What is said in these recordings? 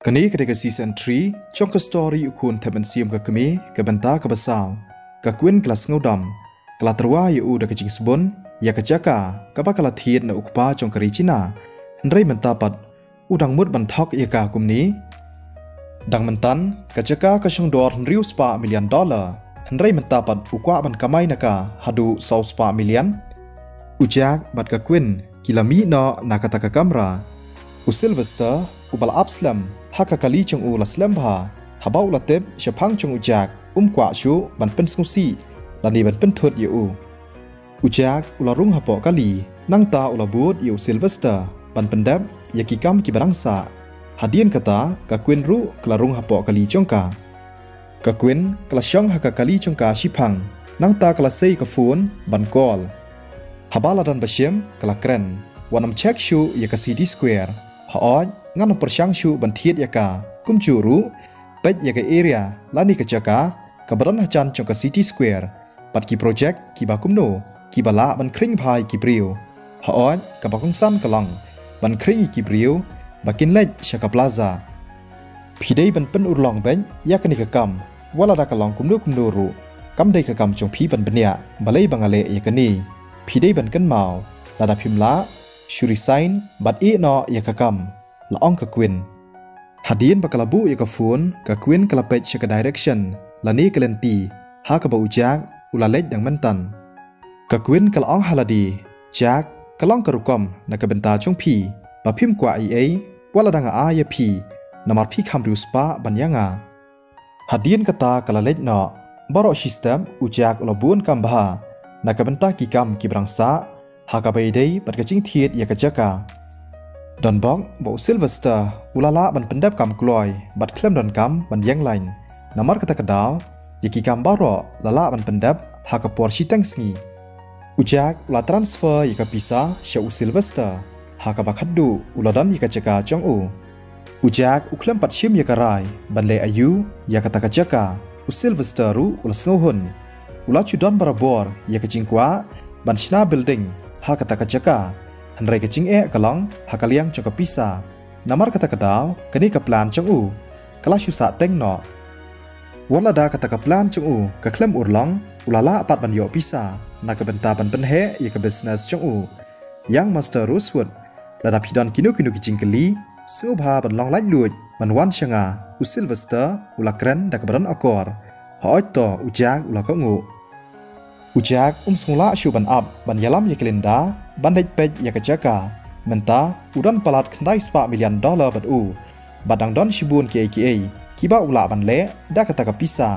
กันนี้ก็ได้กับซีซั่น3ช่องก็สตอรี่อุคุณเทมันเซียมกับกมีกับบรรดากับสาวกับกวินกลาสเงาดำกลาตรวายอูดักจิงสบนอยากจักกากับกลาเทียนในอุกปาจงกรีจินาไรมันตาปัดอูดังมุดบันทอกยากากุมนี้ดังมันตันกับจักกาก็ช่างดอร์ริวสปา$1 มิลลิอร์ไรมันตาปัดอุกว่าบันกาไม่นักาฮัดู$2 มิลลิอนอุจักบัดกับกวินกิลามีนอนักตะกะกัมราอุซิลเวสเตอร์อุบัลอับสลัมฮักกะลีจงอูลาสลัมบาฮับาอุลาเต็บเชพังจงอุจักกว่าชูบันเป็นสงสีลานีบันเป็นทวดยูอุจักอุลารุงฮับปอกะลีนั่งตาอุลาบูดยูซิลเวสเตอร์บันเป็นเดบยากิกัมกิบรังสาฮัดเดียนกะตากะกวินรู้กลารุงฮับปอกะลีจงกากะกวินกลาช่องฮักกะลีจงกาชิพังนั่งตากลาเซย์กะฟูนบันกอลฮับาลาดันบะเชมกลาเกรนวันนำเช็คชูยากาซีดีสแควร์ฮอดงั้นนำประชังชูบันเทียดยากากุมจูรูเป็ดยากาเอเรียลานิกจักากะบรันฮัจันจงกาซีดีสแควร์ปัดกีโปรเจกต์กีบากุมโนกีบาละบันคริงพายกีบริวฮอดกะบะกงซันกะลังบันคริงกีบริวบักินเล็ดชากาพลาซาพีได้บันเป็นอุลองเบนยากนิกกรรมวลาดากะลองกุมโนรูกำได้กะกรรมจงพีบันเบเนียบาเลยบังอาเลยากานีพีได้บันกันเมาลาดาพิมละชูริไซน์บัดอีนอยากกรรมละองกะกวินฮัดเดียนบักลาบูยากกฟูนกะกวินกลาเป็ดเชกดิเรกชันละนี้กลันตีฮากะบะอุจักอุลาเล็ดดังมันตันกะกวินกลาองฮาลาดีจักกะลองกะรุกอมนักบันตาจงพีปะพิมกว่าวลาดังอายาพีนามัดพีคำริวสปาบันยังาฮัดเดียนกะตากะลาเล็ดนอบารอชิสเต็มอุจักอุลาบูนกัมบานักบันตากิกัมกิบรังซาหากไปได้บัดกระจิงเทียดอยากจักกาดอนบอกบอกซิลเวสเตอร์อุลาละบันเป็นดับกำกลอยบัดเคลมดอนกำบันยังไลน์นามัดกระตะกระดาวอยากิกำบารอละละบันเป็นดับหากปวดชิตังสงีอุจักอุลาทรานสเฟอร์อยากพิซาเชอุซิลเวสเตอร์หากบักขัดดูอุลาดันอยากจักกาจงอุจักอุเคลมปัดชิมอยากไรบันเลอายุอยากตะกจักกาอุซิลเวสเตอร์รู้อุลาสโนฮุนอุลาชุดอนบาราบอร์อยากจิงกว่าบันชนาบิลดิ้งหากตะกจักกาหันไรกจิงกะลองหากเลี้ยงจงกับพิซานามัดกตะกดาวกันนี้กับพลานจงกลาชุสะเต็งหนอวันละดากตะกับพลานจงกะเคลมอุดลองอุลาละปัดบันโยพิซานักบันตาบันเป็นเฮยกับบิสเนสจงยังมาสเตอร์รูสวูดระดับพิดอนกินุกิจิงกะลีซึ่งพาบันลองไล่ลุยบันวันชงาอุซิลเวสเตอร์อุลาเกรนดักบันอากอร์หอยต่ออุจักอุลาก็อุจักสงละชูบันอับบันยาลัมยากลินดาบันเด็ดเป็ดยากจักกามันตาอุดันปลัดคันได้$1 มิลลิอร์บัดดังดอนชิบูนกีบ้าอุลาบันเละได้กตะกับพิซา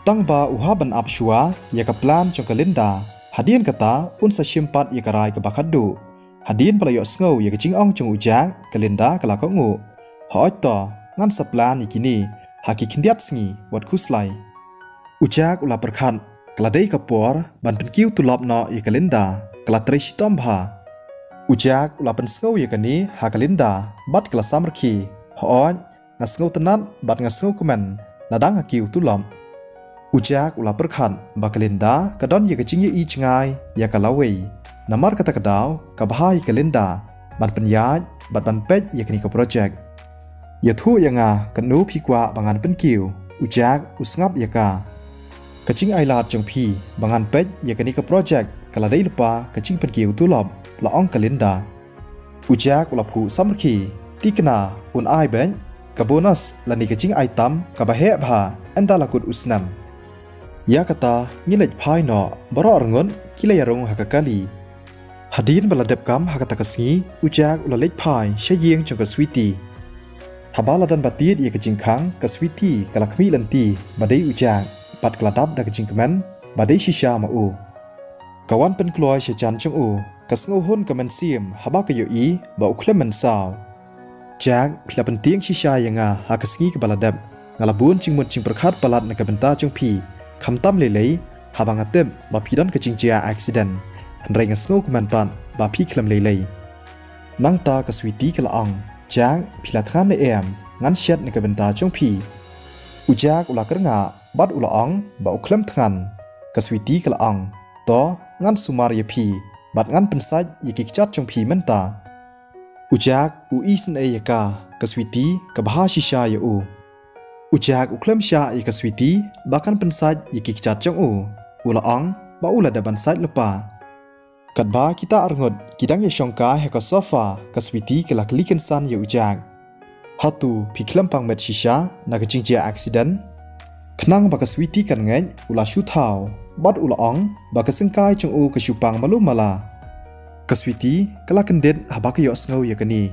ตั้งบาอุฮาบันอับชัวยากพลานจงกลินดาฮัดเดียนกตาสชิมปัดยากรายกับบักฮัดดูฮัดเดียนปลายสงวยากจิงอ่องจงอุจักกลินดากลาก็หอยต่องั้นสับลานอีกินีหากิคินเดียดสงีวัดคุสไลอุจักอุลาประคันกลาได้กับปัวบันเป็นคิวตุลอบนอยากลินดากลาเตรชิตอมบาอุจักอุลาเป็นสงวยากนี้หากลินดาบัดกลาสามรคีหอยงัสงวตนัดบัดงัสงวกุมันลาดังคิวตุลอมอุจักอุลาประคันบักลินดากระดอนยากจิงยีจงายยากลาเวยนามัดกตะกดาวกับหายกลินดาบัดเป็นยาบัดบันเป็ดยากนี้กับโปรเจกต์อย่าทู่ยังกันนูพีกว่าบางงานเป็นคิวอุจักอุสงับยากากระชิงไอลาดจงพีบางงานเป็ดอยากกันนี้กับโปรเจกต์กลาได้ลปากระชิงเป็นเกี่ยวตุลอบละอ่องกลินดาอุจักอุลาผูซัมรคีตีกนาอุนไอเบนกับโบนัสละนี่กระชิงไอตัมกับบะเฮบาอันดาลกุดอุสนัมยากตามิเลจพายนอบรอรงนกิเลยรงหักกะลีฮัดดีนบลาเดบกัมหักตะกสีอุจักอุลาเล็จพายเชยเยียงจงกับสวีตีฮับบาลาดันบัตีดอยากจิงคังกับสวีตีกลักมีลันตีบัดได้อุจักปัดกระดับดักจิงกมันบาได้ชิชามากวันเป็นกลอยเชจันจงกัสงหุ่นกับมันเสียมฮับกยอีบ่อุเคลมันสาวจากพิลาเป็นเตียงชิชายังหากสกีกับบาลาเดบงาลาบุนจิงมุดจิงประคัดปลัดในกับเป็นตาจงพีคำตั้มเลยฮับังอัตเต็มบาพีดอนกับจิงเจียอักซิเดนหันแรงกัสงกับมันปันบาพีคลำเลยนั่งตากับสวีตีกละอังจากพิลาทานในงั้นเช็ดในกับเป็นตาจงพีอุจากอุลากระงาบัดอุลอังบ่อุเคลมทันกสวิตีกละอังต่องั้นสุมารยพีบัดงั้นเป็นไซยกิกจัดจงพีมันตาอุ ujak u isan e yaka kaswiti kabha shisha ya u ujak u klem sha ya kaswiti bakan pensat yiki cat jong u laang ba ula da bansat lepa kadba kita arngot kidang ya shongka he ka sofa kaswiti kala kliken san ya ujak hatu phiklem pang met shisha na ka jingjia accident khnang ba kaswiti kan ngai ula shu thau bat ula ong ba ka sengkai jong u ka shupang malu mala kaswiti kala kendet habak yo sngo ya kani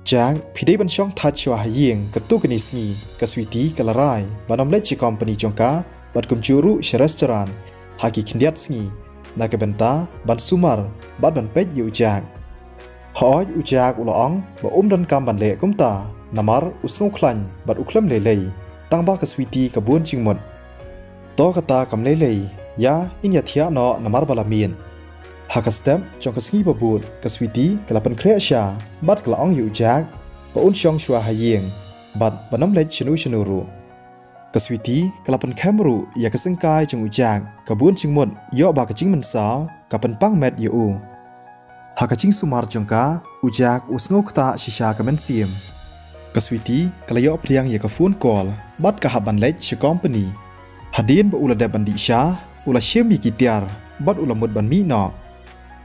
jang phidei ban shong that chwa hayeng ka tu kani sngi kaswiti kala rai banom le chi company jongka bat kum churu she restaurant haki khindiat sngi na ka benta ban sumar bat ban pet yu jang hoi ujak ula ong ba dan kam ban le kumta namar usngo khlan bat uklam le le tang ba kaswiti ka bun chingmot to kata kam le le ya inya thia no namar bala mien haka step chong kasngi babut kaswiti kalapan kreasha bat kala ong yu jak ba shong shwa hayeng bat banom lech chenu ru kaswiti kalapan kamru ya kasengkai chong ujak kabun chingmot yo ba ka chingman saw kapan pang met yu haka ching sumar jongka ujak usngo kta shisha kamen sim kaswiti kala yo priang ya ka phone call bat ka haban lech che company hadin ba ula da bandi sha ula shem yikitiar bat ula mut ban mi no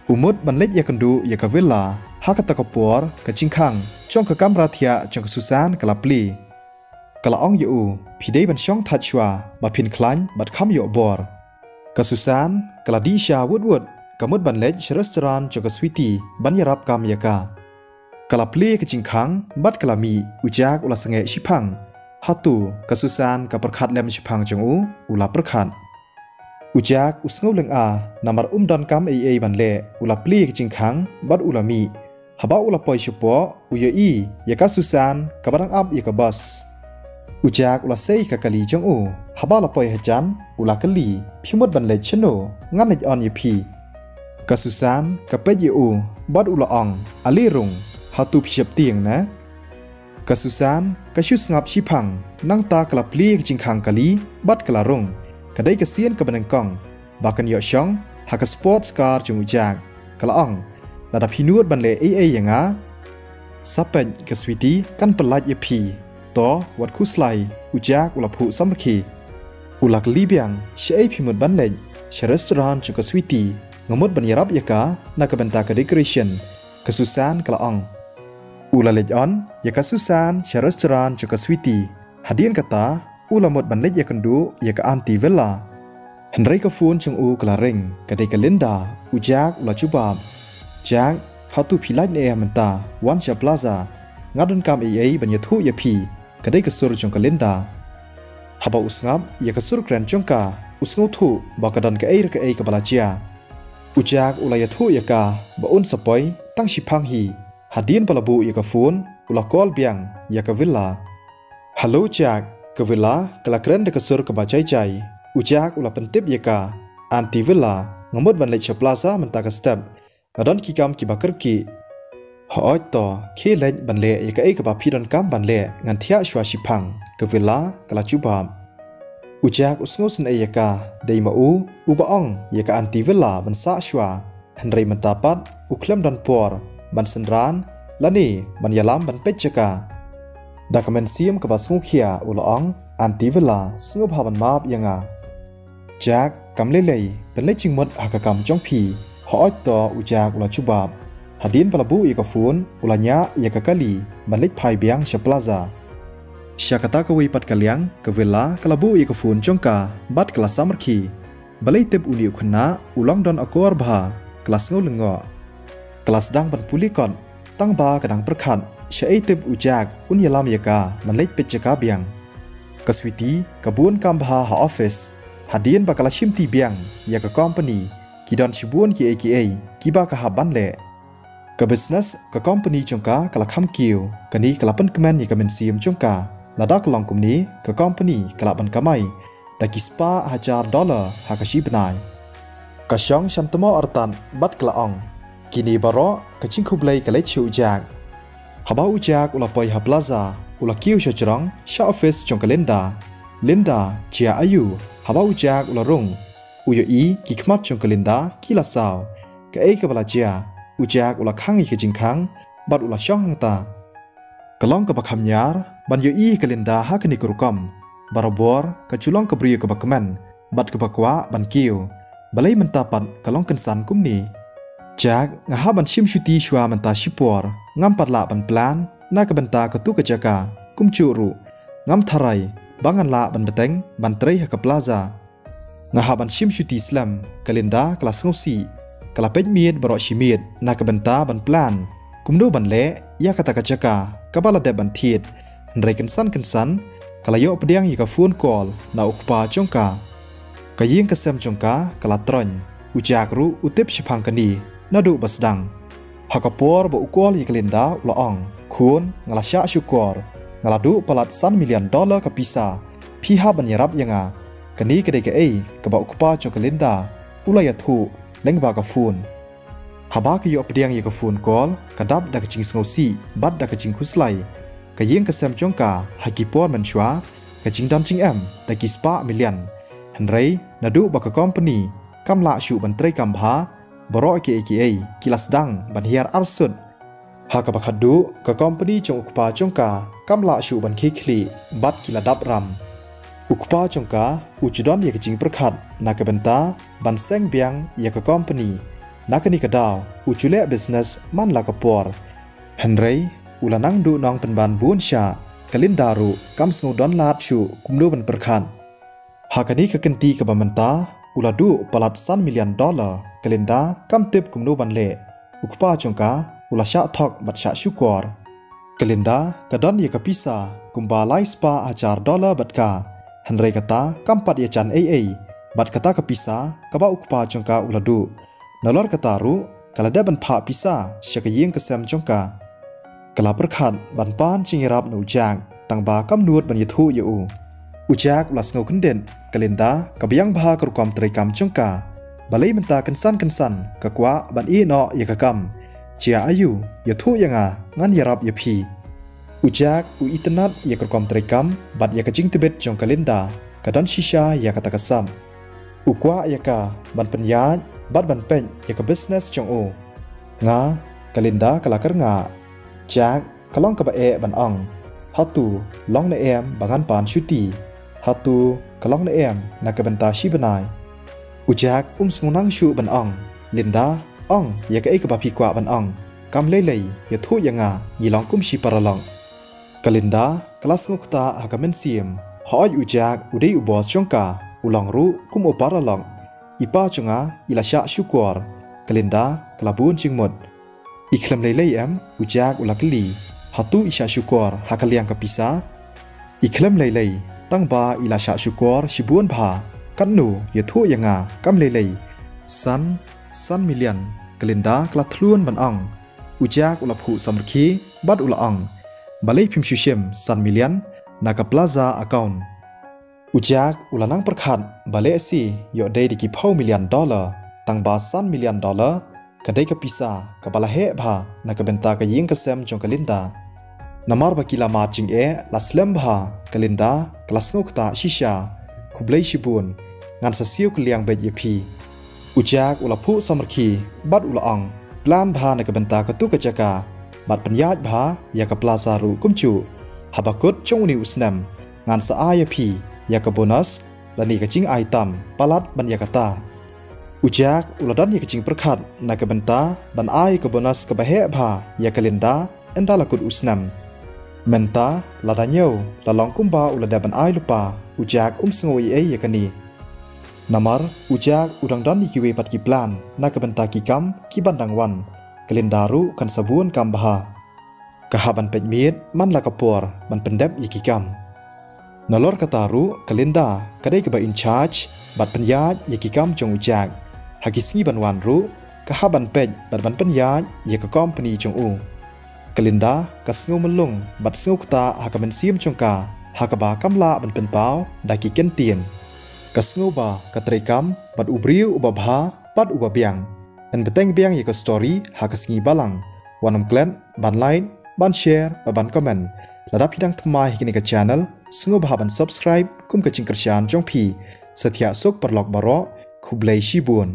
umut ban lech ya kandu ya ka villa haka takapor ka chingkhang chong ka kamra thia chong ka susan kala pli kala ong yu phidei ban shong thachwa ba phin khlan bat kham yo bor ka susan kala di sha wood kamut ban lech restaurant chong ka switi ban yarap kam yaka kala pli ka chingkhang bat kala mi ujak ula sange shipang hatu ka susan ka perkhat lem shipang chong u ula perkhat ujak usngau leng a namar dan kam ai ban le ula pli ka chingkhang bat ula mi haba ula poi shupo uya i yaka susan ka barang up yaka bus ujak ula sei ka kali jong u haba la poi hajan ula kali phimot ban le cheno ngan lech on ye phi ka susan ka pe ye u bat ula ong ali rung hatu phishap tiang na ka susan ka shu ngap shipang nang ta kala pli ka chingkhang kali bat kala rung kadai ka sien ka banang kong bakan yo shong haka sports car chung ujak kala ong lada phinuot ban le ai yanga sapen ka switi kan pelat ye phi to wat khuslai ujak ula phu samrkhi ulak libyang shei phimut ban le she restaurant chung ka switi ngamot ban yarap yaka na ka benta ka decoration ka susan kala ong ula lej on yaka susan she restaurant chung ka switi hadien kata ulamot ban lej yakandu yaka anti villa henry ka phone chung u kala ring kadai ka linda ujak ula chubab jak hatu philai ne amanta wansha plaza ngadun kam ai ban yathu yapi kadai ka sur chung ka linda haba usngap yaka sur kran chungka usngau thu bakadan ka ai ka balachia ujak ula yathu yaka ba sapoi tang shipang hi hadien palabu yaka phone ula call biang yaka villa hello jak ke villa kala keren de kasur ke bacai cai ujak ula pentip yaka anti villa ngamut ban lech plaza menta ka step ngadon ki kam ki bakar ki hoi to ke lech ban le yaka e ka ba phidon kam ban le ngan thia shwa shipang ke villa kala chuba ujak usngo sen e yaka dei ma u ba ong yaka anti villa ban sa shwa henry menta pat uklem dan por ban senran lani ban yalam ban pechaka Dokumen siam ke basngu kia ulaong anti villa sngub haban map yanga jak kamlelei penlei chingmot hakakam jongphi hoot to ujak ula chubab hadin palabu yaka phone ulanya yaka kali banlei phai biang sha plaza syakata ka wi pat kalyang ke villa kalabu yaka phone jongka bat kelas samarki balai tep uli khna ulong don akor bha kelas ngau lengo kelas dang ban pulikon tang ba kadang perkhat Syai tib ujak unyalam yaka manleit pechaka biang kaswiti kabun kambha ha office hadien bakala shimti biang yaka company kidon shibun ki aka kiba ka haban le ka business ka company chongka kala kham kiu kani kala pan kemen yaka men sim chongka lada kalong kumni ka company kala ban kamai da kispa $1,000 hakashi benai ka shong shantamo artan bat kala ong kini baro ka chingkhublai kala chiu jak haba ujak ula poi ha plaza ula kiu sha chorong sha office chong kalenda linda chia ayu haba ujak ula rung uyo i ki khmat chong kalenda kila saw ka e ka bala chia ujak ula khang i khijing khang บัดอุลาช่องตากะลองกับคำยาร์บันยูกะลินดาฮักนิกรุกอมบารบอร์กะจุลองกับเรียกับกมันบัดกับกวาบันกิวบาเลยมันตาปัดกะลองกันสันกุมนีจากงาฮาบันชิมชุตีชัวมันตาชิปวร์งามปัดละบันปลานน่ากับบันตากะตุกะจากากุมจูรุงามทารายบังันละบันเบตงบันเตรย์ฮักกับลาซางาฮาบันชิมชุตีสลัมกะลินดากลาสงสีกลาเป็ดเมียดบรอชิเมียดน่ากับบันตาบันปลานกุมดูบันเละยากะตากะจากากะบาลาเดบันทีดไรกันสันกะลายอปเดียงยิกฟูนกอลนาอุคปาจงกากะยิงกะเซมจงกากะลาตรอนอุจากรุอุติบชิพังกันีนาดูบัสดังฮักปอร์บอุกอลยิกลินดาอุลาองคูนงาลาชาชุกอร์งาลาดูปลัด$1 มิลลิอนกับพิซาพี่ฮาบันยรับยังกันีกะเดกะเอกะบะอุคปาจงกะลินดาอุลายทูเลงบากะฟูนฮาบากยอปเดียงยิกฟูนกอลกะดับดักจิงสโงซีบัดดักจิงคุสไลกะยิงกะเซมจงกาฮักิปอร์มันชัวกะจิงดอนจิงตะกิสปามิลเลียนฮันไรนาดูบักคอมพานีกำละชูบันเตรกัมพาบรอเกกิลัสดังบันเฮียร์อาร์สุดหากบักขัดดูกะคอมพานีจงอุกปาจงกากำละชูบันเคคลีบัดกิลาดับรัมอุกปาจงกาอุจดอนยากจิงประคัดนักบันตาบันเซงเบียงยากคอมพานีนักนิกดาวอุจุเล่บิสเนสมันลากปอร์ฮันไรอุลานังดูน้องเป็นบานบุญชากลินดารุกำสงดอนลาดชูกุมดูบันประคันหากนี้กันตีกับมันตาอุลาดูปลัด$1 มิลลิอนกลินดากำติบกุมดูบันเล่อุกป้าจงกาอุลาชาทอกบัดชาชุกอร์กลินดากระดอนยากพิซากุมบาไลสปา$1,000บัดกาฮันไรกตากำปัดยาจันบัดกตากพิซากะบะอุกป้าจงกาอุลาดูนลอร์กตารุกลาเดบันพาพิซาชกยิงกเซมจงกากลาประคัดบันปานจิงรับนูจากต่างบากำนวดบันยทูยูอุจากลัสเงาขึ้นเด่นกลินดากับยังพากรุกรรมตรีกรรมจงกาบาเลยมันตากันสันกะกว่าบันอีนอยากกรรมเจียอายุยทูยังงั้นยารับยาพีอุจากอุอิตนัดยากรุกรรมตรีกรรมบัดยากจิงติเบตจงกลินดากระดอนชิชายากตะกซัมอุกว่ายากาบันปัญญาบัดบันเป็นยากบิสเนสจงโองากลินดากลากระงาจากกะล่องกับบันอ่องฮัตตูล่องในบังอันปานชุตีฮัตตูกะล่องในนักบันตาชีบนายอุจากสงนังชูบันอ่องลินดาอ่องอยากกับบาพีกว่าบันอ่องกำเลยอย่าทุยังยีลองกุ้มชีปาราลองกลินดากลาสงกตาหากเมนเซียมหอยอุจากอุได้อุบอสจงกาอุลองรู้กุ้มอปาราลองอีป้าจงอิลาชาชุกวร์กลินดากลาบูนจิงหมดอีกคำเลยอุจากอุลักลีฮัตตูอิชาชุกอร์ฮักเลียงกับพิซาอีกคำเลยตั้งบาอิลาชาชุกอร์ชิบวนพากันนูยทูยังกำเลยซันมิลเลียนกลินดากลัดทล้วนบันอ่องอุจากอุลผูสมรคีบัดอุลอ่องบาเลยพิมชูเชม$1 มิลเลียนนักพลาซาอากาน์อุจากอุลนังประคัดบาเลยซียอดได้ดิกิ$1 มิลเลียนตั้งบา$1 มิลเลียนกันได้กับพิซากับบาลาเฮบานักเบนตากยิงกเซมจงกลินดานามารบกิลามาจิงลาสเลมบากลินดากลาสงกตาชิชาคุบเลชิบุนงานเสียวกเลียงเบยพีอุจากอุลพูสมรคีบัดอุลองปลานบานักเบนตากตุกจักาบัดปัญญาบายากบปลาซารุกุมจูฮับกุดจงนิวสเนมงานสอายพียากบโบนัสและนี่กจิงไอตัมปลัดบัญญากตาอุจากอุลดันยากจิงประคัดนักบันตาบันไอกับโบนัสกับเฮบายากลินดาอันดาลกุดอุสนัมเมนตาลาดาเนียวลาลองกุมบาอุลดาบันไอลุปาอุจากสงวยยากันีนามารอุจากอุดังดันยิกิเวปัดกิปลานนักบันตากิกัมกิบันดังวันกลินดารุกันสบุนกัมบากะฮาบันเป็ดมีดมันลากปอร์มันเป็นเดบยิกิกัมนลอร์กตารุกลินดากระได้กับอินชาร์จบัดปัญญายิกิกัมจงอุจากหากสงีบันวันรู้กะฮาบันเป็ดบัดบันปัญญาอยากกอมปนีจงอูกลินดากะสงมันลงบัดสงกตาหากเป็นเสียมจงกาหากบากำลาบันเป็นเปล่าได้กิเกนเตียนกะสงบากะตรีกัมบัดอุบริวอุบบาบัดอุบเบียงอันเป็นแต่งเบียงอยากสตอรี่หากสงีบาลังวันน้ำเกล็ดบันไลน์บันแชร์บันคอมเมนต์ระดับพี่ดังทำไมให้กินกับช่องสงบาบัน subscribe คุ้มกับจิงกระชานจงพีเสถียสุกปลอกบาระคุบเลยชีบวน